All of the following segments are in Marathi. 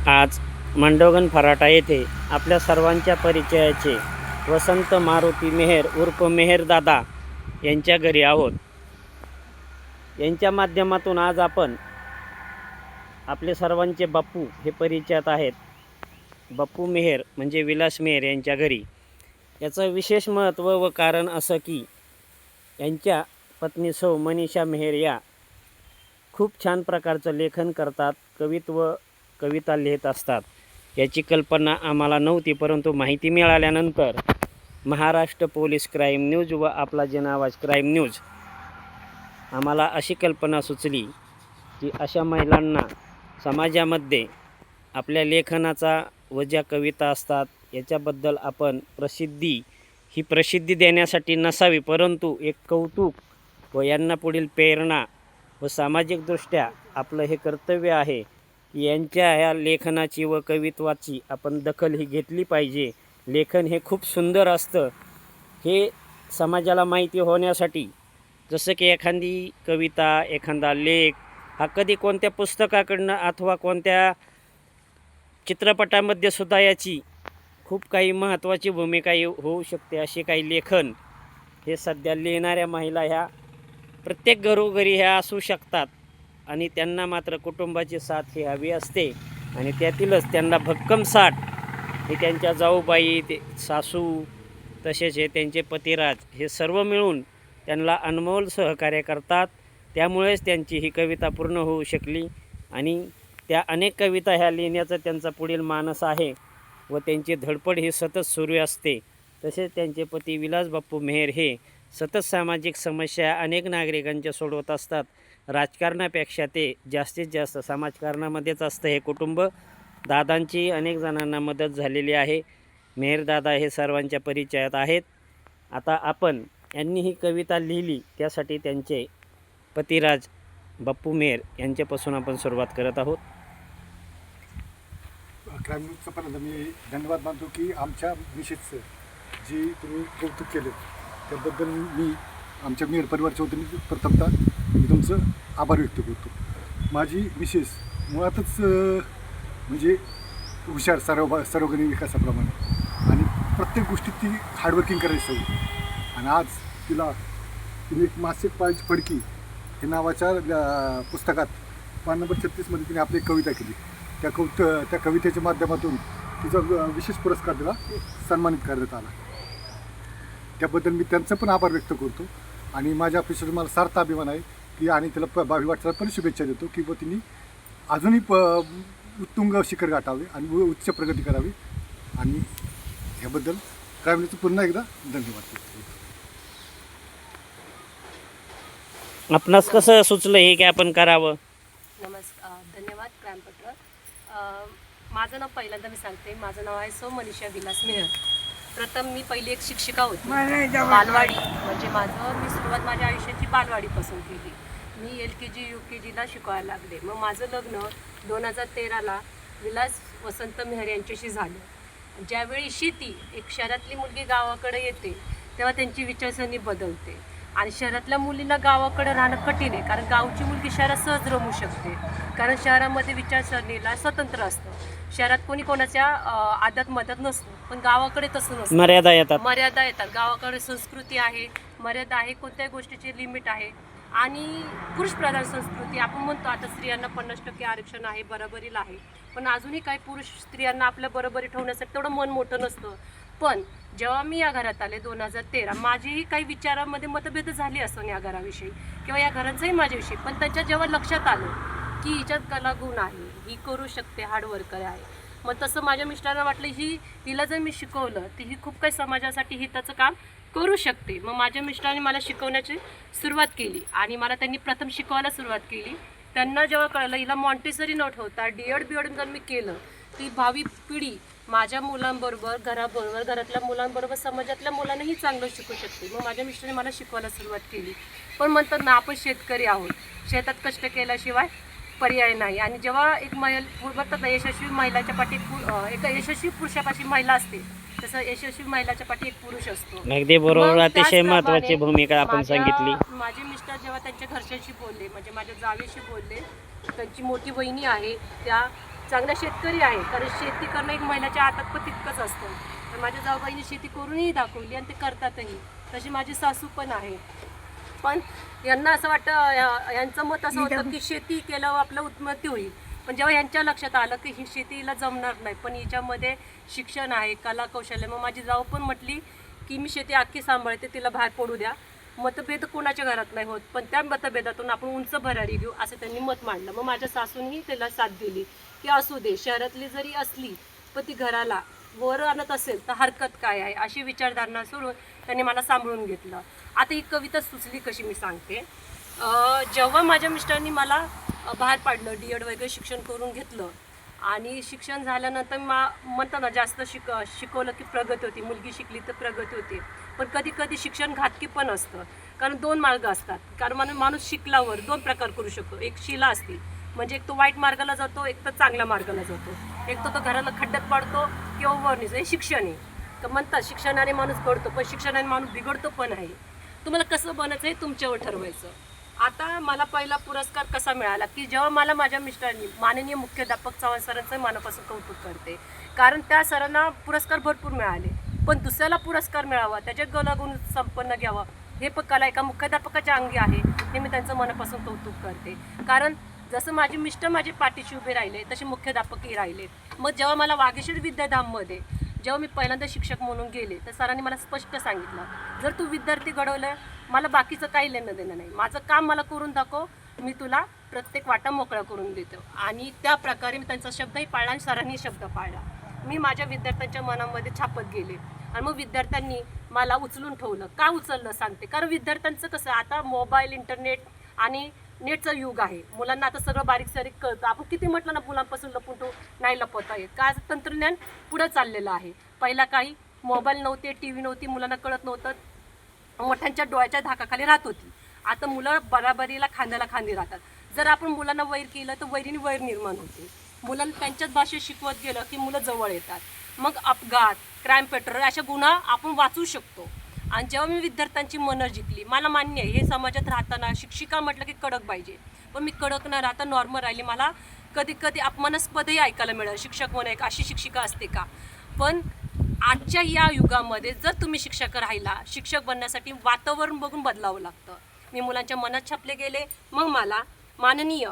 आज मंडोगण फराटा येथे आपल्या सर्वांच्या परिचयाचे वसंत मारुती मेहर उर्फ मेहरदादा यांच्या घरी आहोत। यांच्या माध्यमातून आज आपण आपले सर्वांचे बाप्पू हे परिचयात आहेत। बाप्पू मेहर म्हणजे विलास मेहर यांच्या घरी याचं विशेष महत्त्व व कारण असं की यांच्या पत्नी सौ मनीषा मेहर या खूप छान प्रकारचं लेखन करतात, कविता लिहित असतात। याची कल्पना आम्हाला नव्हती, परंतु माहिती मिळाल्यानंतर महाराष्ट्र पोलीस क्राईम न्यूज व आपला जनावाज क्राईम न्यूज आम्हाला अशी कल्पना सुचली की अशा महिलांना समाजामध्ये आपल्या लेखनाचा व ज्या कविता असतात याच्याबद्दल आपण प्रसिद्धी देण्यासाठी नसावी, परंतु एक कौतुक व यांना पुढील प्रेरणा व सामाजिकदृष्ट्या आपलं हे कर्तव्य आहे की यांच्या ह्या लेखनाची व कवित्वाची आपण दखल ही घेतली पाहिजे। लेखन हे खूप सुंदर असतं, हे समाजाला माहिती होण्यासाठी। जसं की एखादी कविता, एखादा लेख हा कधी कोणत्या पुस्तकाकडनं अथवा कोणत्या चित्रपटामध्ये सुद्धा याची खूप काही महत्त्वाची भूमिका होऊ शकते। असे काही लेखन हे सध्या लिहिणाऱ्या महिला ह्या प्रत्येक घरोघरी ह्या असू शकतात आणि त्यांना मात्र कुटुंबाची साथ ही हवी असते आणि त्यातीलच त्यांना भक्कम साथ हे त्यांच्या जाऊबाई, सासू तसेच हे त्यांचे पतिराज हे सर्व मिळून त्यांना अनमोल सहकार्य करतात। त्यामुळेच त्यांची ही कविता पूर्ण होऊ शकली आणि त्या अनेक कविता ह्या लिहिण्याचा त्यांचा पुढील मानस आहे व त्यांची धडपड ही सतत सुरू असते। तसेच त्यांचे पती विलास बाप्पू मेहर हे सतत सामाजिक समस्या अनेक नागरिकांच्या सोडवत असतात। राजकारणापेक्षा ते जास्तीत जास्त समाजकारणामध्येच असतं हे कुटुंब। दादांची अनेक जणांना मदत झालेली आहे। मेहरदादा हे सर्वांच्या परिचयात आहेत। आता आपण यांनी ही कविता लिहिली त्यासाठी त्यांचे पतिराज बाप्पू मेहर यांच्यापासून आपण सुरुवात करत आहोत। क्राईम न्यूजचं पहिल्यांदा मी धन्यवाद मानतो की आमच्या मिसेसचं जी तुम्ही कौतुक केलं त्याबद्दल मी आमच्या मेहर परिवारच्या वतीने प्रथमतः मी तुमचं आभार व्यक्त करतो। माझी मिसेस मुळातच म्हणजे हुशार, सर्वगणी विकासाप्रमाणे आणि प्रत्येक गोष्टीत ती हार्डवर्किंग करायची सवय आणि आज तिने एक मासिक पाळीची फडकी हे नावाच्या पुस्तकात पान नंबर 36मध्ये तिने आपली कविता केली। त्या कवितेच्या माध्यमातून तिचा विशेष पुरस्कार दिला, सन्मानित करण्यात आला। त्याबद्दल मी त्यांचं पण आभार व्यक्त करतो आणि माझ्या ऑफिसर मला सार्थ अभिमान आहे की आणि तिला 22 वाटचाला पण शुभेच्छा देतो की व तिने अजूनही उत्तुंग शिखर गाठावे आणि उच्च प्रगती करावी आणि ह्याबद्दल क्राईम न्यूजचं पुन्हा एकदा धन्यवाद। आपणास कसं सुचलं हे की आपण करावं? नमस्कार, धन्यवाद क्राईमपत्र। माझं नाव पहिल्यांदा मी सांगते, माझं नाव आहे सौ मनीषा विलास मेहर। प्रथम मी पहिली एक शिक्षिका होती बालवाडी, म्हणजे मी सुरुवात माझ्या आयुष्याची बालवाडीपासून केली। मी LKG UKGला शिकवायला लागले। मग माझं लग्न 2013ला विलास वसंत मेहर यांच्याशी झालं। ज्यावेळी शेती, एक शहरातली मुलगी गावाकडे येते तेव्हा त्यांची विचारसरणी बदलते आणि शहरातल्या मुलींना गावाकडे राहणं कठीण आहे, कारण गावची मुलगी शहरात सहज रमू शकते, कारण शहरामध्ये विचारसरणीला स्वतंत्र असतं। शहरात कोणी कोणाच्या आदत मदत नसतं, पण गावाकडे तसं नसतं, मर्यादा येतात। गावाकडे संस्कृती आहे, मर्यादा आहे, कोणत्याही गोष्टीची लिमिट आहे आणि पुरुष प्रधान संस्कृती आपण म्हणतो। आता स्त्रियांना 50% आरक्षण आहे, बरोबरीला आहे, पण अजूनही काही पुरुष स्त्रियांना आपल्या बरोबरी ठेवण्यासाठी तेवढं मन मोठं नसतं। पण जेव्हा मी या घरात आले 2013, माझीही काही विचारामध्ये मतभेद झाली असून या घराविषयी किंवा या घरांचंही माझ्याविषयी, पण त्यांच्या जेव्हा लक्षात आलं की हिच्यात कलागुण आहे, ही करू शकते, हार्डवर्कर आहे, मग तसं माझ्या मिस्टरांना वाटलं हिला जर मी शिकवलं तर ही खूप काही समाजासाठी हिताचं काम करू शकते। मग माझ्या मिस्टरांनी मला शिकवण्याची सुरुवात केली आणि मला त्यांनी प्रथम शिकवायला सुरुवात केली। त्यांना जेव्हा कळलं हिला मॉन्टेसरी न ठेवता DED जर मी केलं ती भावी पिढी माझ्या मुलांबरोबर, घरातल्या मुलांबरोबर समाजातल्या मुलांनाही चांगलं शिकू शकते। मग माझ्या मिस्टरांनी मला शिकवायला सुरुवात केली। पण म्हणतात ना, आपण शेतकरी आहोत, शेतात कष्ट केल्याशिवाय पर्याय नाही। आणि जेव्हा एक म्हणतात ना, यशस्वी महिलाच्या पाठी एक यशस्वी पुरुषापाशी महिला असते, तसं यशस्वी महिलाच्या पाठी एक पुरुष असतो। अगदी बरोबर, अतिशय महत्त्वाची भूमिका आपण सांगितली। माझे मिस्टर जेव्हा त्यांच्या घरच्यांशी बोलले, म्हणजे माझ्या जावेशी बोलले, त्यांची मोठी वहिनी आहे, त्या चांगला शेतकरी आहे, कारण शेती करणं एक महिन्याच्या हातात पण तितकंच असतं. तर माझ्या जाऊबाईंनी शेती करूनही दाखवली आणि ते करतातही. तशी माझी सासू पण आहे. पण यांना असं वाटतं, यांचं मत असं होतं की शेती केल्यावर आपलं उन्नती होईल. पण जेव्हा यांच्या लक्षात आलं की ही शेतीला जमणार नाही, पण हिच्यामध्ये शिक्षण आहे, कला कौशल्य, मग माझी जाऊ पण म्हटली की मी शेती अख्खी सांभाळते, तिला बाहेर पडू द्या. मतभेद कोणाच्या घरात नाही होत, पण त्या मतभेदातून आपण उंच भरारी घेऊ असं त्यांनी मत मांडलं. मग माझ्या सासूंनी त्याला साथ दिली की असू दे, शहरातली जरी असली पण ती घराला वर आणत असेल तर हरकत काय आहे, अशी विचारधारणा सोडून त्यांनी मला सांभाळून घेतलं. आता ही कविता सुचली कशी मी सांगते. जेव्हा माझ्या मिस्टरांनी मला बाहेर पाडलं, D.Ed वगैरे शिक्षण करून घेतलं आणि शिक्षण झाल्यानंतर म्हणतात ना, जास्त शिकवलं की प्रगती होती, मुलगी शिकली तर प्रगती होती. पण कधी कधी शिक्षण घातकी पण असतं, कारण 2 मार्ग असतात. कारण माणूस शिकल्यावर 2 प्रकार करू शकतो. एक शिला असते, म्हणजे एक तो वाईट मार्गाला जातो, एक तर चांगल्या मार्गाला जातो. एक तो घराला खड्ड्यात पाडतो किंवा वर निघतो. हे शिक्षण आहे. तर म्हणतात शिक्षणाने माणूस घडतो, पण शिक्षणाने माणूस बिघडतो पण आहे. तुम्हाला कसं बनायचं हे तुमच्यावर ठरवायचं. आता मला पहिला पुरस्कार कसा मिळाला की जेव्हा मला माझ्या मिस्टरांनी, माननीय मुख्याध्यापक चव्हाण सरांचं मनापासून कौतुक करते, कारण त्या सरांना पुरस्कार भरपूर मिळाले, पण दुसऱ्याला पुरस्कार मिळावा, त्याचे गुण संपन्न घ्यावं, हे पण कला एका मुख्याध्यापकाच्या अंगी आहे. हे मी त्यांचं मनापासून कौतुक करते. कारण जसं माझे मिस्टर माझे पाठीशी उभे राहिले, तसे मुख्याध्यापकही राहिले. मग जेव्हा मला वागेश्वरी विद्याधाममध्ये जेव्हा मी पहिल्यांदा शिक्षक म्हणून गेले, तर सरांनी मला स्पष्ट सांगितलं, जर तू विद्यार्थी घडवलं, मला बाकीचं काही लेणं देणं नाही, माझं काम मला करून दाखव, मी तुला प्रत्येक वाटा मोकळा करून देतो. आणि त्या प्रकारे मी त्यांचा शब्दही पाळला आणि सरांनी शब्द पाळला. मी माझ्या विद्यार्थ्यांच्या मनामध्ये छापत गेले आणि मग विद्यार्थ्यांनी मला उचलून ठेवलं. का उचललं सांगते, कारण विद्यार्थ्यांचं कसं, आता मोबाईल, इंटरनेट आणि नेटचं युग आहे. मुलांना आता सगळं बारीक सारीक कळतं. आपण किती म्हटलं ना, मुलांपासून लपून नाही लपवता येत, का तंत्रज्ञान पुढं चाललेलं आहे. पहिला काही मोबाईल नव्हते, TV नव्हती, मुलांना कळत नव्हतं, मोठ्यांच्या डोळ्याच्या धाकाखाली राहत होती. आता मुलं बराबरीला खांद्याला खांदी राहतात. जर आपण मुलांना वैर केलं तर वैरीने वैर निर्माण होते. मुलांना त्यांच्याच भाषेत शिकवत गेलं की मुलं जवळ येतात. मग अपघात, क्राईम पेट्रोल अशा गुन्हा आपण वाचवू शकतो. आणि जेव्हा मी विद्यार्थ्यांची मनं जिंकली, मला मान्य आहे हे समाजात राहताना शिक्षिका म्हटलं की कडक पाहिजे, पण मी कडक न राहता नॉर्मल राहिली. मला कधी कधी अपमानास्पदही ऐकायला मिळालं, शिक्षक म्हणून एक अशी शिक्षिका असते का. पण आजच्या या युगामध्ये जर तुम्ही शिक्षक राहिला, शिक्षक बनण्यासाठी वातावरण बघून बदलावं लागतं. मी मुलांच्या मनात छापले गेले. मग मला माननीय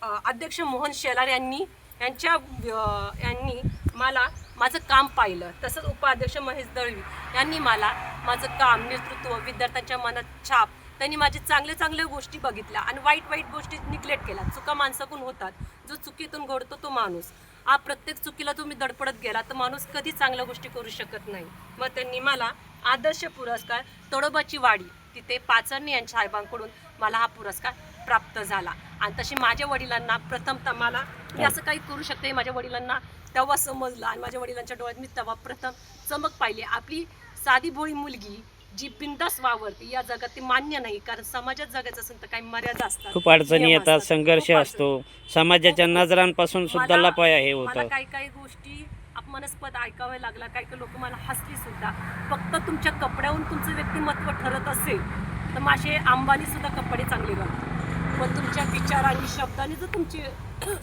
अध्यक्ष मोहन शेलार यांनी मला माझं काम पाहिलं. तसंच उपाध्यक्ष महेश दळवी यांनी मला माझं काम, नेतृत्व, विद्यार्थ्यांच्या मनात छाप, त्यांनी माझे चांगल्या गोष्टी बघितल्या आणि वाईट गोष्टी निग्लेक्ट केल्या. चुका माणसाकडून होतात, जो चुकीतून घडतो तो माणूस. प्रत्येक चुकीला तुम्ही धडपडत गेला तर माणूस कधी चांगल्या गोष्टी करू शकत नाही. मग त्यांनी मला आदर्श पुरस्कार तळोबाची वाडी तिथे पाचरणी यांच्या साहेबांकडून मला हा पुरस्कार प्राप्त झाला. आणि तशी माझ्या वडिलांना प्रथमतः मला मी असं काही करू शकते, माझ्या वडिलांना तेव्हा समजलं आणि माझ्या वडिलांच्या डोळ्यात मी तेव्हा प्रथम चमक पाहिली. आपली साधी भोळी मुलगी जी बिंदास वावरते या जगात ती मान्य नाही, कारण समाजात जगायचं असेल तर काही मर्यादा असतात, खूप अडचणी येतात, संघर्ष असतो, समाजाच्या नजरांपासून सुद्धा लपाया हे होतं. मला काही गोष्टी अपमानास्पद ऐकाव्या लागला. काही लोक मला हसली सुद्धा. फक्त तुमच्या कपड्याहून तुमचं व्यक्तिमत्व ठरत असेल तर माशे अंबानी सुद्धा कपडे चांगले घालतात, पण तुमच्या विचारांनी, शब्दांनी जर तुमची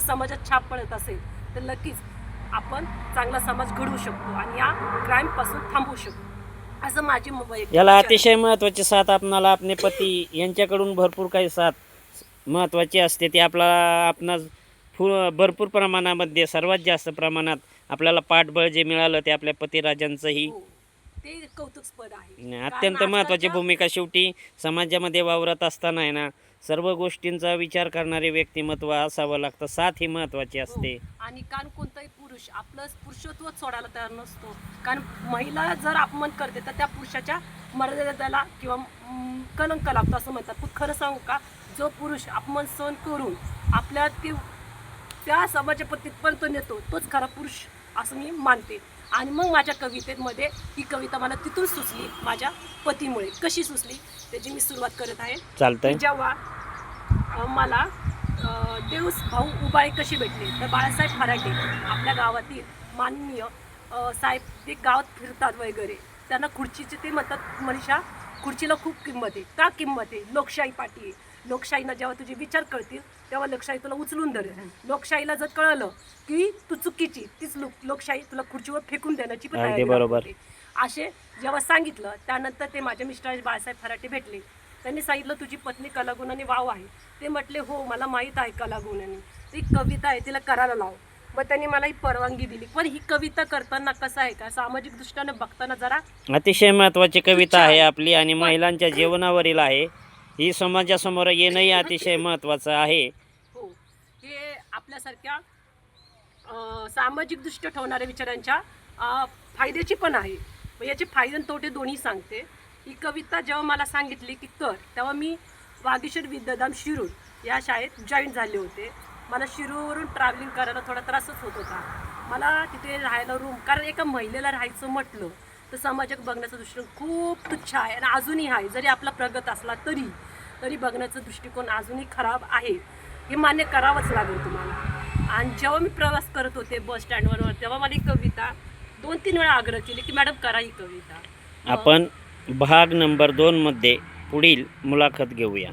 समाजात छाप पडत असेल तर नक्कीच आपण चांगला समाज घडवू शकतो आणि या क्राईमपासून थांबवू शकतो, असं माझी याला अतिशय महत्त्वाची साथ आपणाला आपले पती यांच्याकडून भरपूर काही साथ महत्त्वाची असते. ती आपणास भरपूर प्रमाणामध्ये, सर्वात जास्त प्रमाणात आपल्याला पाठबळ जे मिळालं ते आपल्या पतिराजांचंही ते कौतुकस्पद आहे. अत्यंत महत्त्वाची भूमिका. शेवटी समाजामध्ये वावरत असताना आहे ना, सर्व गोष्टींचा विचार करणारे व्यक्तिमत्व असावं लागतं. साथ ही महत्त्वाची असते. आणि कारण कोणताही पुरुष आपलं पुरुषत्वच सोडायला तयार नसतो, कारण महिला जर अपमान करते तर त्या पुरुषाच्या मर्यादेला किंवा कलंक लागतो असं म्हणतात. पण खरं सांगू का, जो पुरुष अपमान सहन करून आपल्या त्या समाजाच्या पतीपर्यंत नेतो तोच खरा पुरुष असं मी मानते. आणि मग माझ्या कवितेमध्ये ही कविता मला तिथून सुचली, माझ्या पतीमुळे. कशी सुचली त्याची मी सुरुवात करत आहे. चालतंय. जेव्हा मला देऊस भाऊ उबाळे कशी भेटले, तर बाळासाहेब फराटे आपल्या गावातील माननीय साहेब, ते गावात फिरतात वगैरे, त्यांना खुर्चीचे ते म्हणतात, मनीषा खुर्चीला खूप किंमत आहे. का किंमत आहे? लोकशाही पाठी आहे. लोकशाहीनं जेव्हा तुझे विचार कळतील तेव्हा लोकशाही तुला उचलून धरेल. लोकशाहीला जर कळलं की तू चुकीची, तीच लोकशाही तुला खुर्चीवर फेकून देण्याची पण अगदी तयारी बरोबर. दाखवते. असे जेव्हा सांगितलं त्यानंतर ते माझ्या मिस्टर बाळासाहेब फराटे भेटले. त्यांनी सांगितलं तुझी पत्नी कलागुणाने वाव आहे. ते म्हटले हो मला माहीत आहे कलागुणाने, ती कविता आहे तिला करायला लाव. मग त्यांनी मला ही परवानगी दिली. पण ही कविता करताना कसं आहे का सामाजिक दृष्ट्यानं बघताना जरा अतिशय महत्त्वाची कविता आहे आपली आणि महिलांच्या जीवनावरील आहे. ही समाजासमोर येणंही अतिशय महत्त्वाचं आहे. हो हे आपल्यासारख्या सामाजिकदृष्ट्या ठेवणाऱ्या विचारांच्या फायद्याची पण आहे. मग याचे फायदे आणि तोटे दोन्ही सांगते. ही कविता जेव्हा मला सांगितली की कर, तेव्हा मी वागीश्वर विद्याधाम शिरूर या शाळेत जॉईन झाले होते. मला शिरूरवरून ट्रॅव्हलिंग करायला थोडा त्रासच होत होता. मला तिथे राहायला रूम, कारण एका महिलेला राहायचं म्हटलं तर समाजात बघण्याचा दृष्टिकोन खूप तुच्छ आहे आणि अजूनही आहे. जरी आपला प्रगत असला तरी बघण्याचा दृष्टिकोन अजूनही खराब आहे. हे मान्य करावंच लागेल तुम्हाला. आणि जेव्हा मी प्रवास करत होते बस स्टँडवर तेव्हा मला ही कविता 2-3 वेळा आग्रह केली की मॅडम करा ही कविता. आपण भाग नंबर 2 मध्ये पुढील मुलाखत घेऊया.